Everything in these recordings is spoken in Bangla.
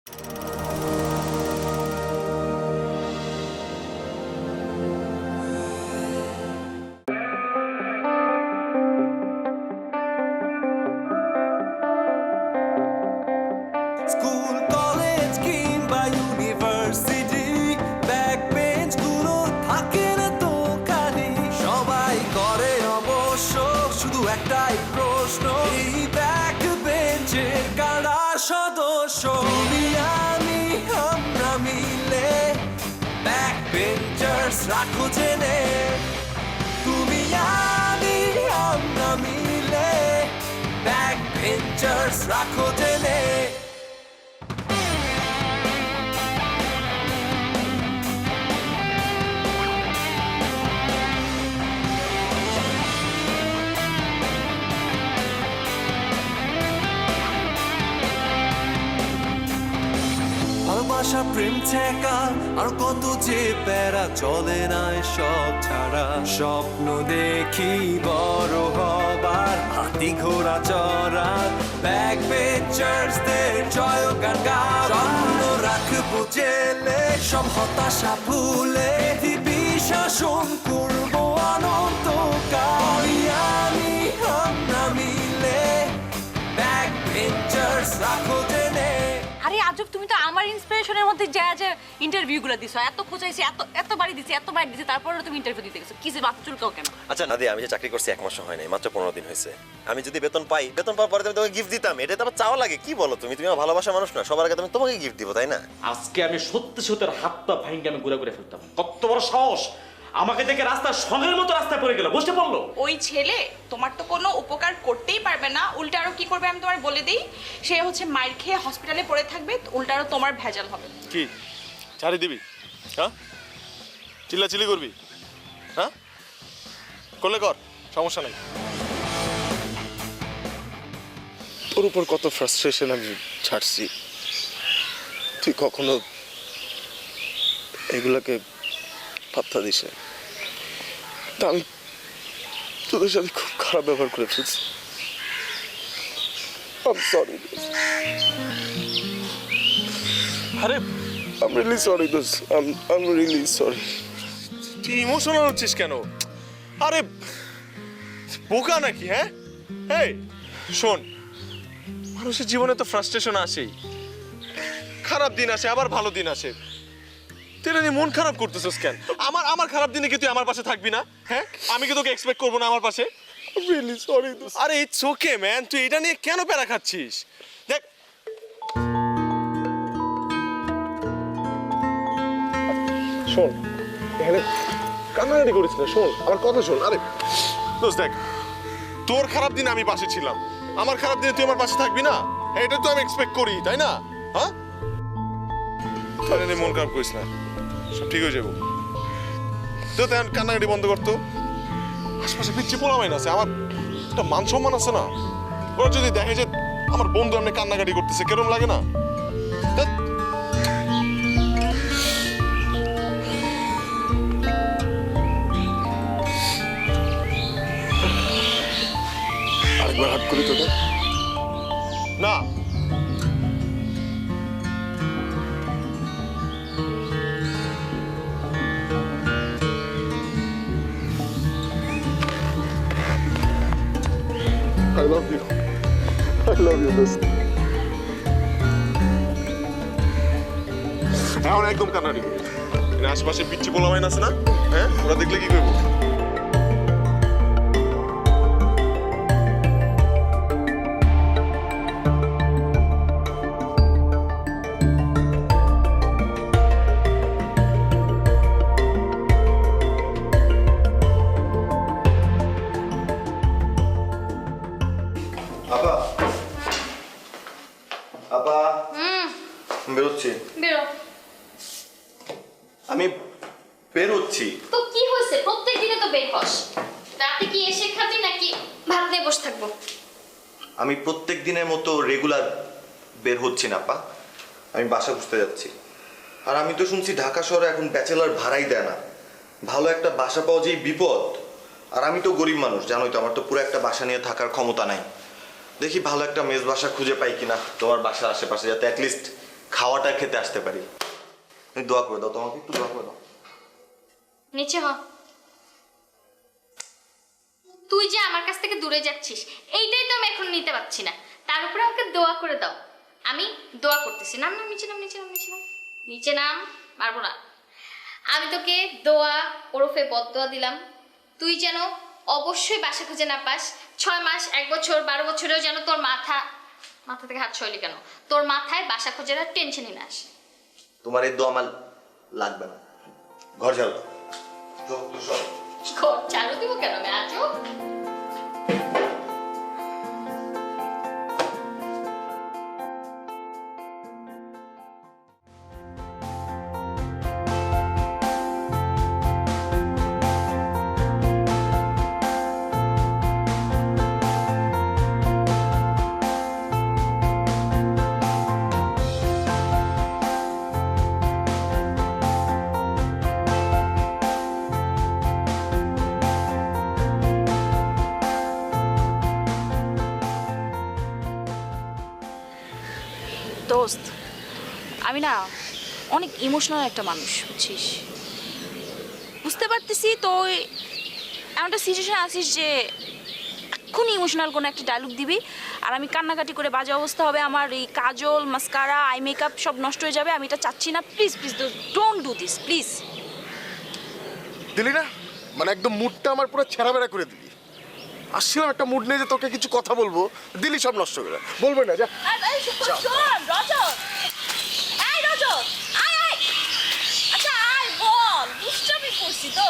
স্কুল কলেজ কিংবা ইউনিভার্সিটি ব্যাক বেঞ্চ গুলো থাকে না তো খালি সবাই করে অবশ্য শুধু একটাই প্রশ্ন এই ব্যাক বেঞ্চের কারা সদস্য তুমি আমি আমরা মিলে ব্যাক বেঞ্চার্স রাখো জেনে তুমি আমি আমরা মিলে ব্যাক বেঞ্চার্স রাখো জেনে ভালোবাসা প্রেম ঠেকা আর কত যে প্যারা চলে না সব ছাড়া স্বপ্ন দেখি বড় হবার হাতি ঘোড়া চড়ার ব্যাক বেঞ্চার্সদের জয়গান গাও স্বপ্ন রাখবো জেলে সব হতাশা ভুলে পৃথিবী শাসন করবো অনন্তকাল আমি আমরা মিলে ব্যাক বেঞ্চার্স রাখো জেনে আরে আজব, তুমি তো আমার ইন্সপিরেশনের মধ্যে যা যা ইন্টারভিউগুলো দিছো, এত খোঁজাইছি, এতবারই দিছি, তারপরে তুমি ইন্টারভিউ দিতে গেছো, কিসে বাচ্চা চুলকাও কেন? আচ্ছা নাদিয়া, আমি যে চাকরি করছি 1 মাসও হয় নাই, মাত্র 15 দিন হয়েছে। আমি যদি বেতন পাই, বেতন পাওয়ার পরে আমি তোমাকে গিফট দিতাম। এটা তো আবার চাওয়া লাগে? কি বলো তুমি? তুমি আমার ভালোবাসা মানুষ না, সবার আগে তুমি তোমাকে গিফট দিব, তাই না? আজকে আমি সত্যি সত্যি হাত পা ভাঙে আমি ঘুরে ফেলতাম। কত বড় সাহস! আমাকে দেখে রাস্তার সঙ্গের মতো রাস্তায় পড়ে গেল, বুঝতে পারলো? ওই ছেলে তোমার তো কোনো উপকার করতেই পারবে না, উল্টা আরো কি করবে আমি তোমার বলে দিই। সে হচ্ছে মাইর খেয়ে হসপিটালে পড়ে থাকবে, উল্টা আরো তোমার ভেজাল হবে। কি ছাড়ি দিবি? হ্যাঁ, চিল্লাচিল্লি করবি? হ্যাঁ, করলে কর, সমস্যা নাই। তোর উপর কত ফ্রাস্ট্রেশন আমি ছাড়ছি, তুই কখনো এগুলাকে পাত্তা দিস না। তা আমি তোদের সাথে খুব খারাপ ব্যবহার করে ফেলছি। I'm sorry. আরে I'm really sorry দোস্ত, I'm really sorry. তুই ইমোশনাল হচ্ছিস কেন? আরে বোকা নাকি? হ্যাঁ, এই শোন, মানুষের জীবনে তো ফ্রাস্ট্রেশন আসেই, খারাপ দিন আসে আবার ভালো দিন আসে। তুই না মন খারাপ করতেছিস কেন? আমার খারাপ দিনে কি তুই আমার পাশে থাকবি না? হ্যাঁ, আমি কি তোকে এক্সপেক্ট করবো না আমার পাশে? I'm really sorry দোস্ত। আরে ইটস ওকে ম্যান, তুই এটা নিয়ে কেন প্যারা খাচ্ছিস? দেখ, শোন, এখানে কান্নাকাটি করিস না, শোন আমার কথা শোন। আরে দোস্ত দেখ, তোর খারাপ দিনে আমি পাশে ছিলাম, আমার খারাপ দিনে তুই আমার পাশে থাকবি না? এটা তো আমি এক্সপেক্ট করি, তাই না? হ্যাঁ, তাহলে নিয়ে মন খারাপ করিস না, সব ঠিক হয়ে যাবো। তো তেমন কান্নাকাটি বন্ধ করতো। আশপাশে পিচ্ছি পোলামাইন আছে, আমার একটা মান সম্মান আছে না? ওরা যদি দেখে যে আমার বন্ধু এমনি কান্নাকাটি করতেছে, কেরম লাগে না? আরেকবার হাত করি তোদের না। I love you. I love you, দোস্ত। এখন একদম কান্নাকাটি করি। আশেপাশে পিচ্ছি পোলামাইন আছে না? হ্যাঁ, ওরা দেখলে কি করবো? বেরোচ্ছি। বেরো। আমি বেরোচ্ছি। তো কি হয়েছে? প্রত্যেক দিনে তো বের হস, রাতে কি এসে খাবি নাকি ভাত নিয়ে বসে থাকবো? আমি প্রত্যেক দিনের মতো রেগুলার বের হচ্ছি না আপা, আমি বাসা খুঁজতে যাচ্ছি। আর আমি তো শুনছি ঢাকা শহরে এখন ব্যাচেলার ভাড়াই দেয় না, ভালো একটা বাসা পাওয়া যেই বিপদ। আর আমি তো গরিব মানুষ, জানোই তো, আমার তো পুরো একটা বাসা নিয়ে থাকার ক্ষমতা নাই। দেখি ভালো একটা মেস বাসা খুঁজে পাই কিনা তোমার বাসার আশেপাশে, যাতে অ্যাটলিস্ট খাওয়াটা খেতে আসতে পারি। তুমি দোয়া করে দাও, তোমাকে একটু দোয়া করে দাও। নিচে হ। তুই যে আমার কাছ থেকে দূরে যাচ্ছিস এইটাই তো আমি এখন নিতে পারছি না, তার উপরে আমাকে দোয়া করে দাও। আমি দোয়া করতেছি। নাম নাম নিচে নাম, নিচে নাম, নিচে নাম, নিচে নাম। পারবো না। আমি তোকে দোয়া ওরফে বদদোয়া দিলাম, তুই যেন অবশ্যই বাসা খুঁজে না পাস। 6 মাস, 1 বছর, 12 বছরেও যেন তোর মাথা থেকে হাত সইলি কেন, তোর মাথায় বাসা খুঁজে না টেনশনই না আসে। তোমার এই দোয়া আমার লাগবে না। ঘর ঝাড়ু দাও। ঘর চালু দিব কেন আমি আজও? দোস্ত, আমি না অনেক ইমোশনাল একটা মানুষ, বুঝছিস? বুঝতে পারতেছি তো এমন একটা সিচুয়েশন আসিস যে এক্ষুনি ইমোশনাল কোনো একটা ডায়লগ দিবি আর আমি কান্নাকাটি করে বাজে অবস্থা হবে, আমার এই কাজল, মাস্কারা, আই মেকআপ সব নষ্ট হয়ে যাবে। আমি এটা চাচ্ছি না। Please please don't do this please. দিলি না, মানে একদম মুডটা আমার পুরো ছেঁড়াবেড়া করে দিলি। আসছিলাম একটা মুড নিয়ে যে তোকে কিছু কথা বলবো, দিলি সব নষ্ট করে। বলবে না, যা। আচ্ছা আয় বল, দুষ্টামি করছি তো।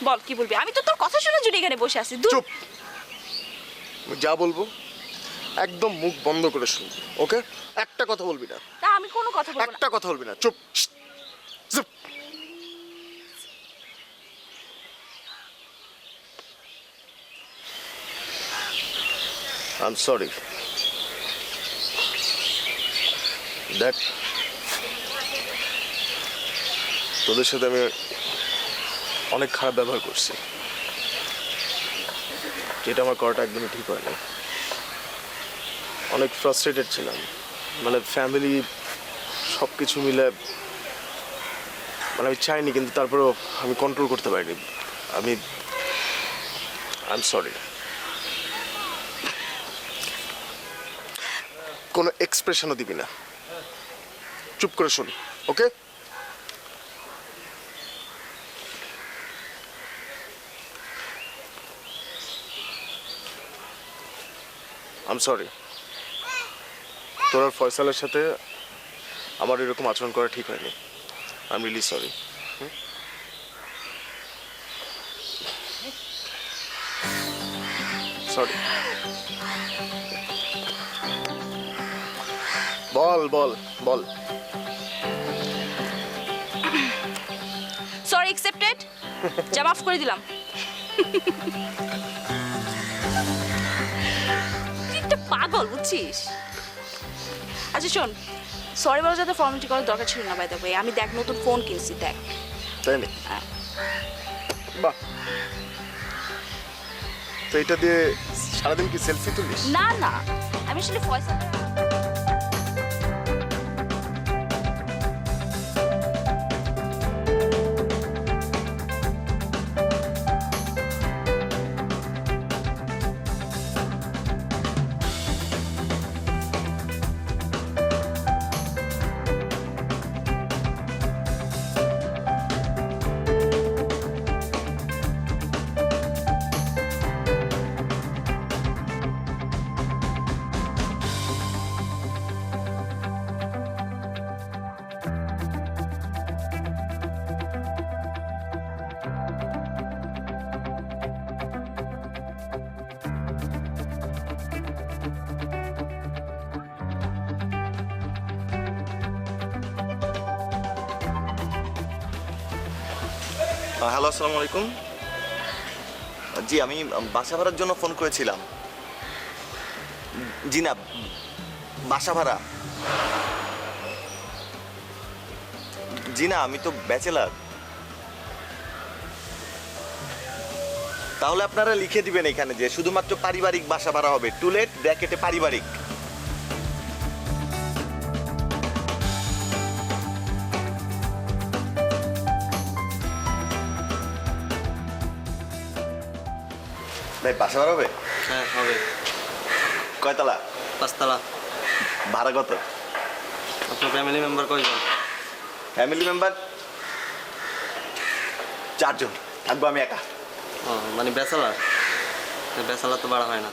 বল কি বলবি? আমি তো তোর কথা শোনার জন্য এখানে বসে আছি। চুপ। আমি যা বলবো একদম মুখ বন্ধ করে শুনবি, ওকে? একটা কথা বলবি না। তা আমি কোনো কথা বলবো না। একটা কথা বলবি না, চুপ। চুপ। I'm sorry. দেখ, তোদের সাথে আমি অনেক খারাপ ব্যবহার করছি, যেটা আমার করাটা একদমই ঠিক হয়নি। অনেক ফ্রাস্ট্রেটেড ছিলাম, মানে ফ্যামিলি সব কিছু মিলে, মানে আমি চাইনি, কিন্তু তারপরেও আমি কন্ট্রোল করতে পারিনি। I am sorry. কোনো এক্সপ্রেশনও দিবি না, চুপ করে শোন, ওকে? I am sorry. তোর আর ফয়সালের সাথে আমার এরকম আচরণ করা ঠিক হয়নি। I am really sorry. Sorry. Ball ball ball. Sorry accepted. যা মাফ করে দিলাম। তুই একটা পাগল, বুঝছিস? আচ্ছা শোন, সরি বলার যাতে ফর্মালিটি করার দরকার ছিল না। বাই দ্য ওয়ে, আমি দেখ নতুন ফোন কিনছি, দেখ। তাই না? হ্যাঁ। বাহ, তো এটা দিয়ে সারাদিন কি সেলফি তুলিস? না না, আমি আসলে ফয়সাল। হ্যালো, আসসালামু আলাইকুম। জি, আমি বাসা ভাড়ার জন্য ফোন করেছিলাম। জি না, বাসা ভাড়া। জি না, আমি তো ব্যাচেলার। তাহলে আপনারা লিখে দিবেন এখানে যে শুধুমাত্র পারিবারিক বাসা ভাড়া হবে, টু লেট ব্র্যাকেটে পারিবারিক। ভাই বাসা ভাড়া হবে? হ্যাঁ হবে। কয়তলা? 5 তলা। ভাড়া কত? আপনার ফ্যামিলি মেম্বার কয়জন? ফ্যামিলি মেম্বার 4 জন, থাকবো আমি একা। ও মানে ব্যাচেলার? ব্যাচেলার তো বাড়া হয় না।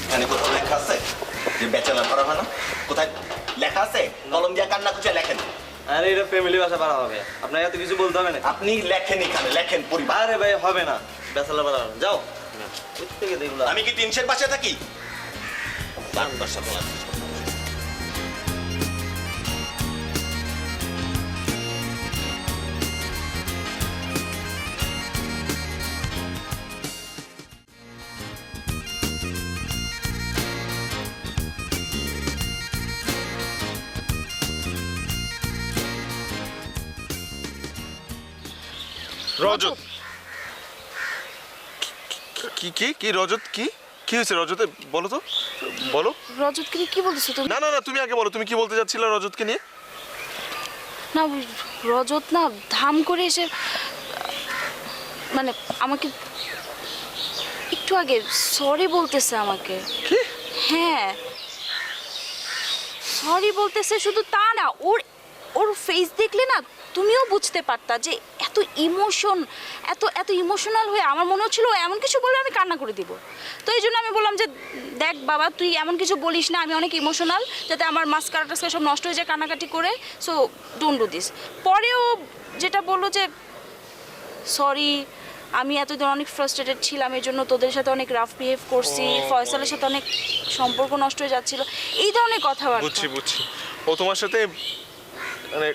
এখানে কোথাও লেখা আছে যে ব্যাচেলার ভাড়া হয় না? কোথায় লেখা আছে? কলম দিয়ে কান্না খুঁজে লেখেন। আরে এটা ফ্যামিলি বাসা বাড়া হবে, আপনাকে এত কিছু বলতে হবে না। আপনি লেখেন এখানে, লেখেন পরিবার। আরে ভাই হবে না, ব্যাচেলার বাড়া হবে। যাও থেকে দেখলো। আমি কি টিনশের বাসায় থাকি? দারুণ দর্শক বলা। রজত কি কি কি রজত কি কি হয়েছে রজতে? বলো তো, বলো। রজতকে নিয়ে কি বলতেছো তুমি? না না না, তুমি আগে বলো, তুমি কি বলতে চাচ্ছিলে রজতকে নিয়ে? না রজত না ধাম করে এসে মানে আমাকে একটু আগে সরি বলতেছে আমাকে। কি? হ্যাঁ সরি বলতেছে, শুধু তা না, ওর ওর ফেস দেখলে না তুমিও বুঝতে পারতা যে এত ইমোশন, এত ইমোশনাল হয়ে আমার মনে হচ্ছিল ও এমন কিছু বললে আমি কান্না করে দিব। তো এই জন্য আমি বললাম যে দেখ বাবা তুই এমন কিছু বলিস না, আমি অনেক ইমোশনাল, যাতে আমার মাস্কারা টাস্কারা সব নষ্ট হয়ে যায় কান্নাকাটি করে, সো ডোন্ট ডু দিস। পরেও যেটা বললো যে সরি আমি এতদিন অনেক ফ্রাস্ট্রেটেড ছিলাম, এই জন্য তোদের সাথে অনেক রাফ বিহেভ করছি, ফয়সালের সাথে অনেক সম্পর্ক নষ্ট হয়ে যাচ্ছিল, এই ধরনের কথাবার্তা। বুঝছি বুঝছি। ও তোমার সাথে মানে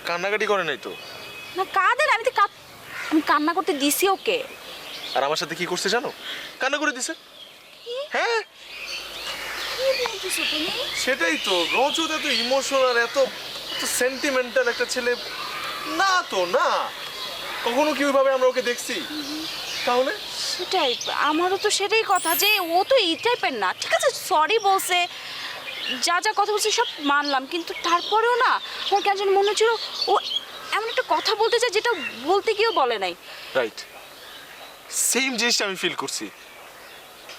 কান্নাকাটি করে নাই তো? না কাঁদে না, আমি কান্না করতে দিছি ওকে। আর আমার সাথে কি করছে জানো? কান্না করে দিছে। হ্যাঁ সেটাই তো, রজত এত ইমোশনাল, এত সেন্টিমেন্টাল একটা ছেলে না তো, না কখনো কি ওইভাবে আমরা ওকে দেখছি? তাহলে সেটাই আমারও তো সেটাই কথা, যে ও তো এই টাইপের না। ঠিক আছে সরি বলছে, যা যা কথা বলছে সব মানলাম, কিন্তু তারপরেও না আমার কেন যেন মনে হচ্ছিল ও এমন একটা কথা বলতে চায় যেটা বলতে গিয়েও বলে নাই। রাইট, সেম জিনিসটা আমি ফিল করছি।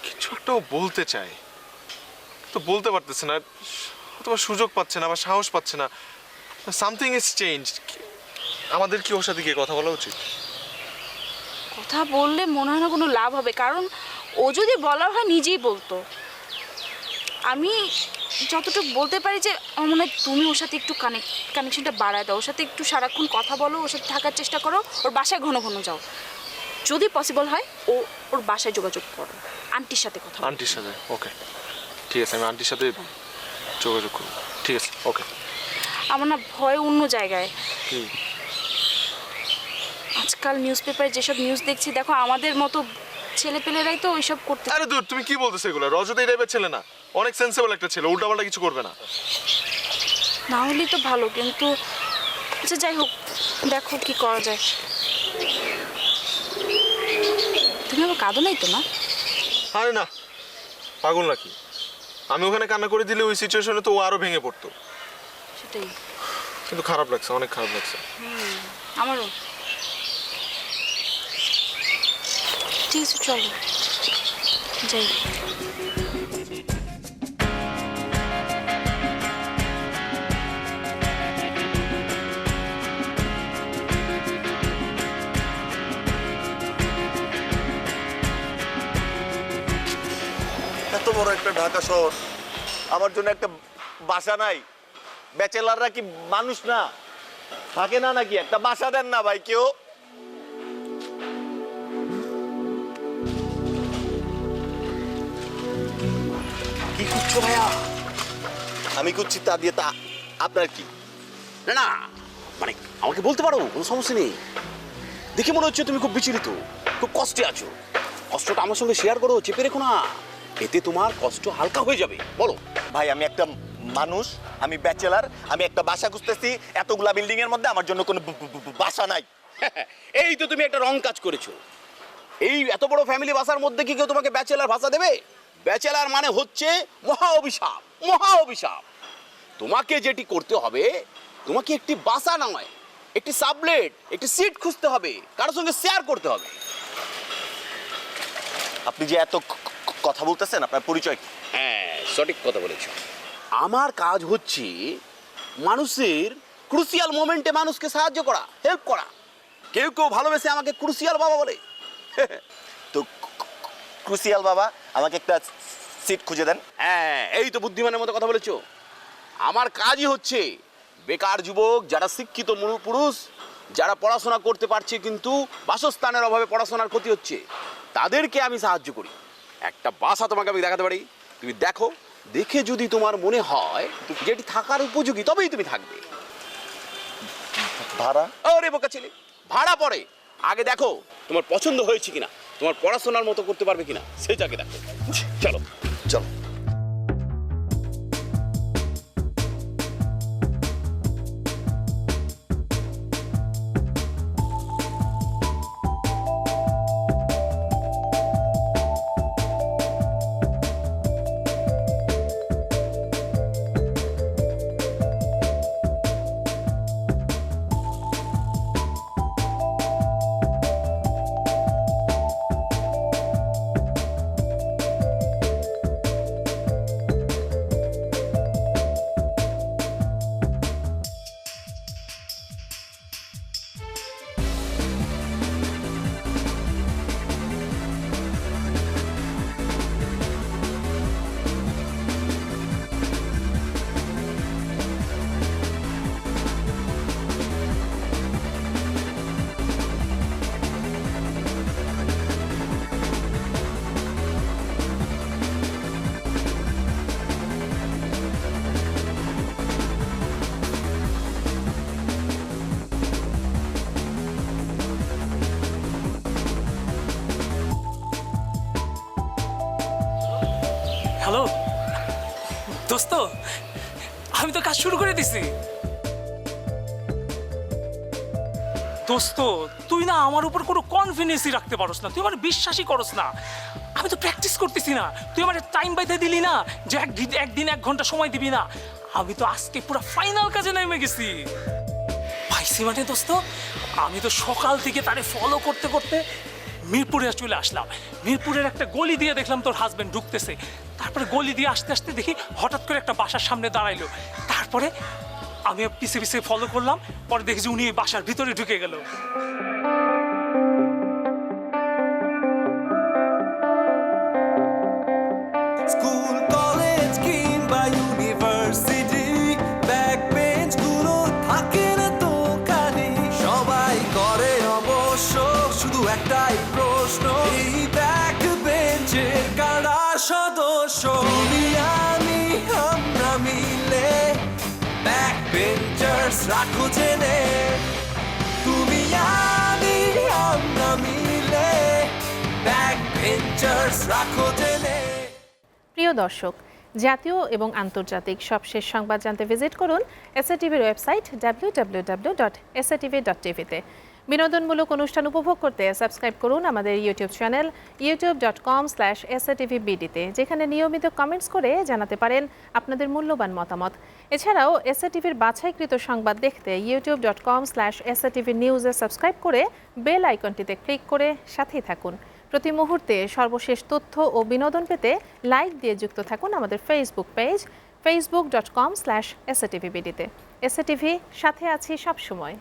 কিছু একটা ও বলতে চায় তো বলতে পারতেছে না, তোমার সুযোগ পাচ্ছে না বা সাহস পাচ্ছে না। Something is changed. আমাদের কি ওর সাথে গিয়ে কথা বলা উচিত? কথা বললে মনে হয় না কোনো লাভ হবে, কারণ ও যদি বলার হয় নিজেই বলতো। আমি যতটুকু বলতে পারি যে আমার মনে হয় তুমি ওর সাথে একটু কানেকশনটা বাড়ায় দাও, ওর সাথে একটু সারাক্ষণ কথা বলো, ওর সাথে থাকার চেষ্টা করো, ওর বাসায় ঘন ঘন যাও, যদি পসিবল হয় ওর বাসায় যোগাযোগ করো, আন্টির সাথে কথা বলো। আন্টির সাথে? ওকে ঠিক আছে, আমি আন্টির সাথে যোগাযোগ করব। ঠিক আছে ওকে। আমার না ভয় অন্য জায়গায়। কি? আজকাল নিউজ পেপারে যেসব নিউজ দেখছি, দেখো আমাদের মতো ছেলেপেলেরাই তো ওইসব করতে। আরে দূর, তুমি কি বলতেছো এগুলো? রজত এই টাইপের ছেলে না, অনেক সেন্সিবল একটা ছেলে, উল্টাপাল্টা কিছু করবে না। না হলেই তো ভালো, কিন্তু আচ্ছা যাই হোক, দেখো কি করা যায়। তুমি আবার কাঁদো নাই তো? না আরে না, পাগল নাকি? আমি ওখানে কান্না করে দিলে ওই সিচুয়েশনে তো ও আরো ভেঙে পড়তো। সেটাই, কিন্তু খারাপ লাগছে, অনেক খারাপ লাগছে। আমারও। ঠিক আছে চলো যাই। এত বড় একটা ঢাকা শহর, আমার জন্য একটা বাসা নাই? ব্যাচেলাররা কি মানুষ না? থাকে না নাকি? একটা বাসা দেন না ভাই কেউ। কি করছো ভাইয়া? আমি করছি তা দিয়ে তা আপনার কি? না না, মানে আমাকে বলতে পারো, কোনো সমস্যা নেই। দেখে মনে হচ্ছে তুমি খুব বিচলিত, খুব কষ্টে আছো। কষ্টটা আমার সঙ্গে শেয়ার করো, চেপে রেখো না, এতে তোমার কষ্ট হালকা হয়ে যাবে। বলো। ভাই আমি একটা মানুষ, আমি ব্যাচেলার, আমি একটা বাসা খুঁজতেছি। এতগুলা বিল্ডিং এর মধ্যে আমার জন্য কোনো বাসা নাই। এই তো তুমি একটা রং কাজ করেছো। এই এত বড় ফ্যামিলি বাসার মধ্যে কি কেউ তোমাকে ব্যাচেলার ভাষা দেবে? ব্যাচেলার মানে হচ্ছে মহা অভিশাপ, মহা অভিশাপ। তোমাকে যেটি করতে হবে, তোমাকে একটি বাসা নয়, একটি সাবলেট, একটি সিট খুঁজতে হবে, কারোর সঙ্গে শেয়ার করতে হবে। আপনি যে এত কথা বলতেছেন, আপনার পরিচয় কি? হ্যাঁ, সঠিক কথা বলেছো। আমার কাজ হচ্ছে মানুষের ক্রুশিয়াল মোমেন্টে মানুষকে সাহায্য করা, হেল্প করা। কেউ কেউ ভালোবেসে আমাকে ক্রুশিয়াল বাবা বলে। তো ক্রুশিয়াল বাবা, আমাকে একটা সিট খুঁজে দেন। হ্যাঁ, এই তো বুদ্ধিমানের মতো কথা বলেছো। আমার কাজই হচ্ছে বেকার যুবক, যারা শিক্ষিত পুরুষ, যারা পড়াশোনা করতে পারছে কিন্তু বাসস্থানের অভাবে পড়াশোনার ক্ষতি হচ্ছে, তাদেরকে আমি সাহায্য করি। একটা বাসা তোমাকে আমি দেখাতে পারি, তুমি দেখো, দেখে যদি তোমার মনে হয় যেটি থাকার উপযোগী, তবেই তুমি থাকবে। ভাড়া? আরে বোকা ছেলে, ভাড়া পড়ে। আগে দেখো তোমার পছন্দ হয়েছে কিনা, তোমার পড়াশোনার মতো করতে পারবে কিনা, সেটাকে দেখো। চলো চলো। হ্যালো দোস্ত, আমি তো কাজ শুরু করে দিছি। দোস্ত, তুই না আমার উপর কোনো কনফিডেন্সই রাখতে পারস না, তুই আমার বিশ্বাসই করস না। আমি তো প্র্যাকটিস করতেছি না, তুই আমার টাইম বাইতে দিলি না যে একদিন 1 ঘন্টা সময় দিবি না। আমি তো আজকে পুরো ফাইনাল কাজে নেমে গেছি। পাইছি মানে দোস্ত, আমি তো সকাল থেকে তারে ফলো করতে করতে মিরপুরে চলে আসলাম। মিরপুরের একটা গলি দিয়ে দেখলাম তোর হাজবেন্ড ঢুকতেছে। তারপরে গলি দিয়ে আসতে আসতে দেখি হঠাৎ করে একটা বাসার সামনে দাঁড়াইলো। তারপরে আমি পিছে পিছে ফলো করলাম, পরে দেখি যে উনি বাসার ভিতরে ঢুকে গেল। স্কুল কলেজ কিংবা ইউনিভার্সিটি, ব্যাক বেঞ্চ গুলো থাকে না তো খালি। সবাই করে অবশ্য শুধু একটাই প্রশ্ন, এই ব্যাক বেঞ্চের কারা সদস্য? তুমি আমি আমরা মিলে ব্যাক বেঞ্চার্স রাখো জেনে। তুমি আমি আমরা মিলে ব্যাক বেঞ্চার্স রাখো জেনে। প্রিয় দর্শক, জাতীয় এবং আন্তর্জাতিক সবশেষ সংবাদ জানতে ভিজিট করুন এসএটিভির ওয়েবসাইট www.satv.tv-তে। বিনোদনমূলক অনুষ্ঠান উপভোগ করতে সাবস্ক্রাইব করুন আমাদের ইউটিউব চ্যানেল youtube.com/satvbd-তে, যেখানে নিয়মিত কমেন্টস করে জানাতে পারেন আপনাদের মূল্যবান মতামত। এছাড়াও এসএটিভির বাছাইকৃত সংবাদ দেখতে youtube.com/satvnews-এ সাবস্ক্রাইব করে বেল আইকনটিতে ক্লিক করে সাথেই থাকুন। প্রতি মুহূর্তে সর্বশেষ তথ্য ও বিনোদন পেতে লাইক দিয়ে যুক্ত থাকুন আমাদের ফেসবুক পেজ facebook.com/satvbd-তে। এসএটিভি, সাথে আছি সবসময়।